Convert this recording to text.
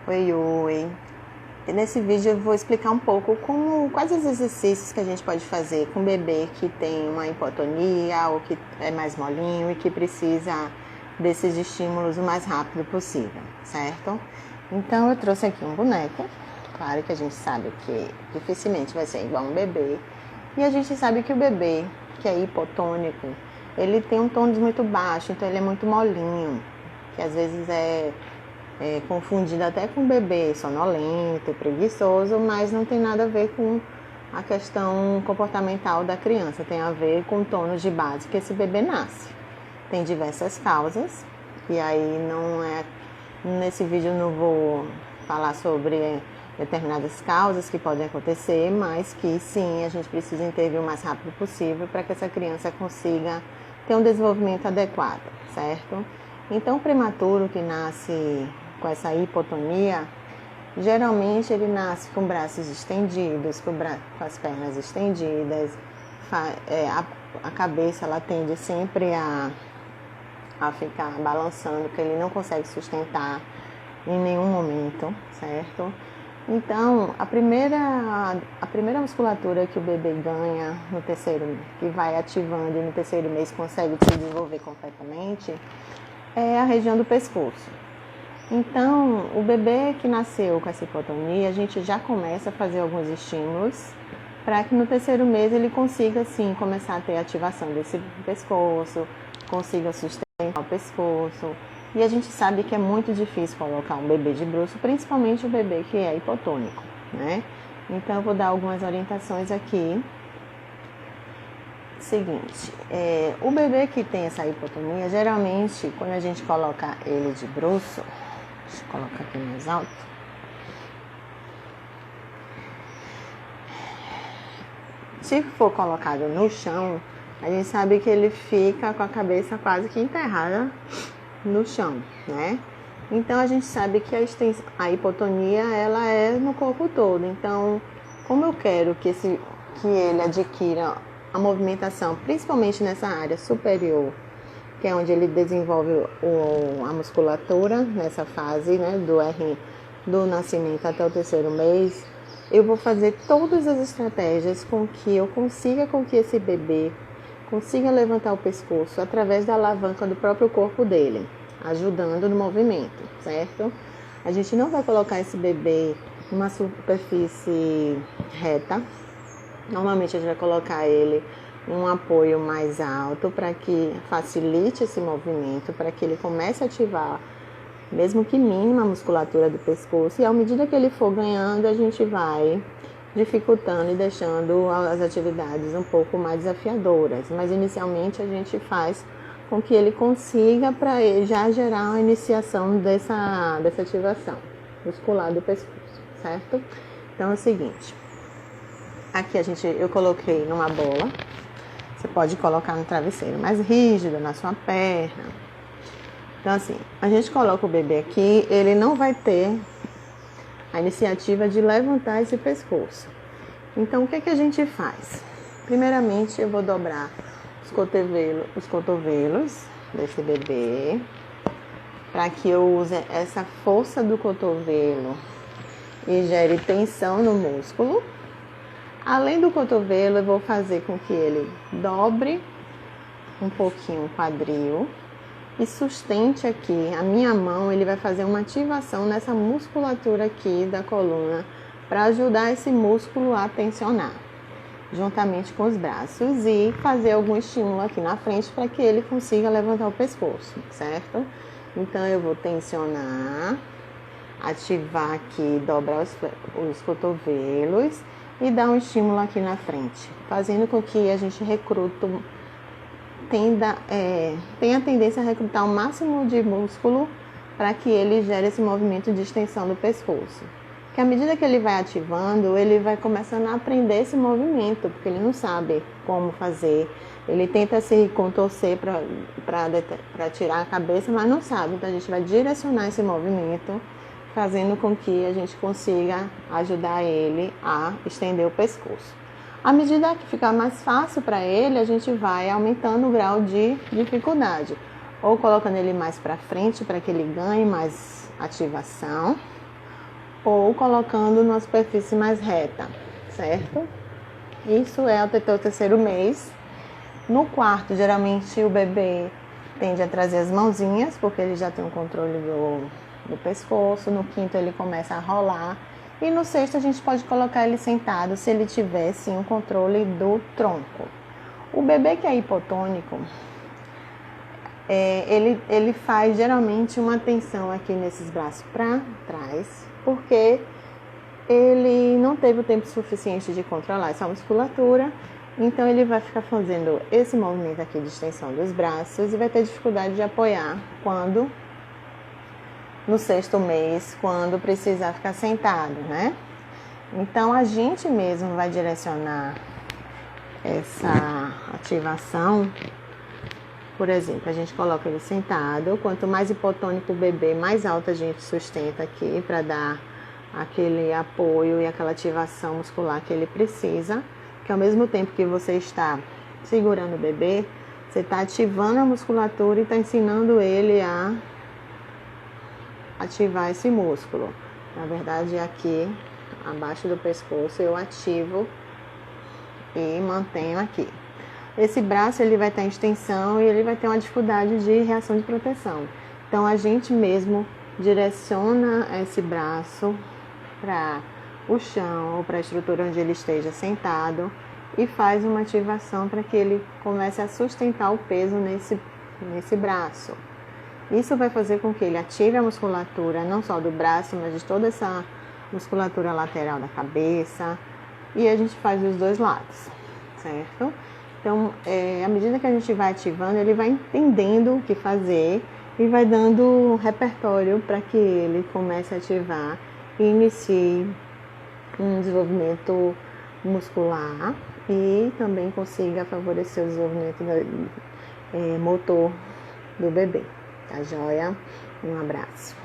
Oi, oi. E nesse vídeo eu vou explicar um pouco quais os exercícios que a gente pode fazer com o bebê que tem uma hipotonia ou que é mais molinho e que precisa desses estímulos o mais rápido possível, certo? Então eu trouxe aqui um boneco. Claro que a gente sabe que dificilmente vai ser igual um bebê. E a gente sabe que o bebê que é hipotônico, ele tem um tônus muito baixo, então ele é muito molinho, que às vezes é confundido até com bebê sonolento, preguiçoso, mas não tem nada a ver com a questão comportamental da criança, tem a ver com o tônus de base que esse bebê nasce. Tem diversas causas, e aí nesse vídeo eu não vou falar sobre determinadas causas que podem acontecer, mas que sim, a gente precisa intervir o mais rápido possível para que essa criança consiga ter um desenvolvimento adequado, certo? Então, o prematuro que nasce com essa hipotonia, geralmente ele nasce com braços estendidos, com as pernas estendidas, a cabeça ela tende sempre a ficar balançando, porque ele não consegue sustentar em nenhum momento, certo? Então, a primeira musculatura que o bebê ganha no terceiro, que vai ativando e no terceiro mês consegue se desenvolver completamente, é a região do pescoço. Então, o bebê que nasceu com essa hipotonia, a gente já começa a fazer alguns estímulos para que no terceiro mês ele consiga, sim, começar a ter ativação desse pescoço, consiga sustentar o pescoço. E a gente sabe que é muito difícil colocar um bebê de bruço, principalmente o bebê que é hipotônico, né? Então, eu vou dar algumas orientações aqui. Seguinte, o bebê que tem essa hipotonia, geralmente, quando a gente coloca ele de bruço, deixa eu colocar aqui mais alto. Se for colocado no chão, a gente sabe que ele fica com a cabeça quase que enterrada no chão, né? Então, a gente sabe que a hipotonia, ela é no corpo todo. Então, como eu quero que ele adquira a movimentação, principalmente nessa área superior, que é onde ele desenvolve a musculatura, nessa fase, né, do nascimento até o terceiro mês, eu vou fazer todas as estratégias com que eu consiga com que esse bebê consiga levantar o pescoço através da alavanca do próprio corpo dele, ajudando no movimento, certo? A gente não vai colocar esse bebê numa superfície reta. Normalmente a gente vai colocar ele em um apoio mais alto para que facilite esse movimento, para que ele comece a ativar, mesmo que mínima, a musculatura do pescoço. E à medida que ele for ganhando, a gente vai dificultando e deixando as atividades um pouco mais desafiadoras. Mas inicialmente a gente faz com que ele consiga para já gerar a iniciação dessa ativação muscular do pescoço, certo? Então é o seguinte, aqui eu coloquei numa bola, você pode colocar no travesseiro mais rígido, na sua perna. Então assim, a gente coloca o bebê aqui, ele não vai ter a iniciativa de levantar esse pescoço. Então o que a gente faz? Primeiramente eu vou dobrar os cotovelos desse bebê, para que eu use essa força do cotovelo e gere tensão no músculo. Além do cotovelo, eu vou fazer com que ele dobre um pouquinho o quadril e sustente aqui a minha mão. Ele vai fazer uma ativação nessa musculatura aqui da coluna para ajudar esse músculo a tensionar, juntamente com os braços, e fazer algum estímulo aqui na frente para que ele consiga levantar o pescoço, certo? Então eu vou tensionar, ativar aqui, dobrar os cotovelos e dar um estímulo aqui na frente, fazendo com que a gente tenha a tendência a recrutar o máximo de músculo para que ele gere esse movimento de extensão do pescoço. Que à medida que ele vai ativando, ele vai começando a aprender esse movimento, porque ele não sabe como fazer. Ele tenta se contorcer para tirar a cabeça, mas não sabe. Então a gente vai direcionar esse movimento, fazendo com que a gente consiga ajudar ele a estender o pescoço. À medida que ficar mais fácil para ele, a gente vai aumentando o grau de dificuldade, ou colocando ele mais para frente para que ele ganhe mais ativação, ou colocando numa superfície mais reta, certo? Isso é até o terceiro mês. No quarto, geralmente o bebê tende a trazer as mãozinhas, porque ele já tem o controle do pescoço. No quinto, ele começa a rolar. E no sexto, a gente pode colocar ele sentado, se ele tiver, sim, o controle do tronco. O bebê que é hipotônico, ele faz geralmente uma tensão aqui nesses braços para trás, porque ele não teve o tempo suficiente de controlar essa musculatura, então ele vai ficar fazendo esse movimento aqui de extensão dos braços e vai ter dificuldade de apoiar quando, no sexto mês, quando precisar ficar sentado, né? Então a gente mesmo vai direcionar essa ativação. Por exemplo, a gente coloca ele sentado, quanto mais hipotônico o bebê, mais alto a gente sustenta aqui para dar aquele apoio e aquela ativação muscular que ele precisa, que ao mesmo tempo que você está segurando o bebê, você está ativando a musculatura e está ensinando ele a ativar esse músculo. Na verdade, aqui, abaixo do pescoço, eu ativo e mantenho aqui. Esse braço ele vai estar em extensão e ele vai ter uma dificuldade de reação de proteção. Então, a gente mesmo direciona esse braço para o chão ou para a estrutura onde ele esteja sentado e faz uma ativação para que ele comece a sustentar o peso nesse braço. Isso vai fazer com que ele ative a musculatura não só do braço, mas de toda essa musculatura lateral da cabeça, e a gente faz dos dois lados, certo? Então, à medida que a gente vai ativando, ele vai entendendo o que fazer e vai dando repertório para que ele comece a ativar e inicie um desenvolvimento muscular e também consiga favorecer o desenvolvimento motor do bebê. Tá joia? Um abraço.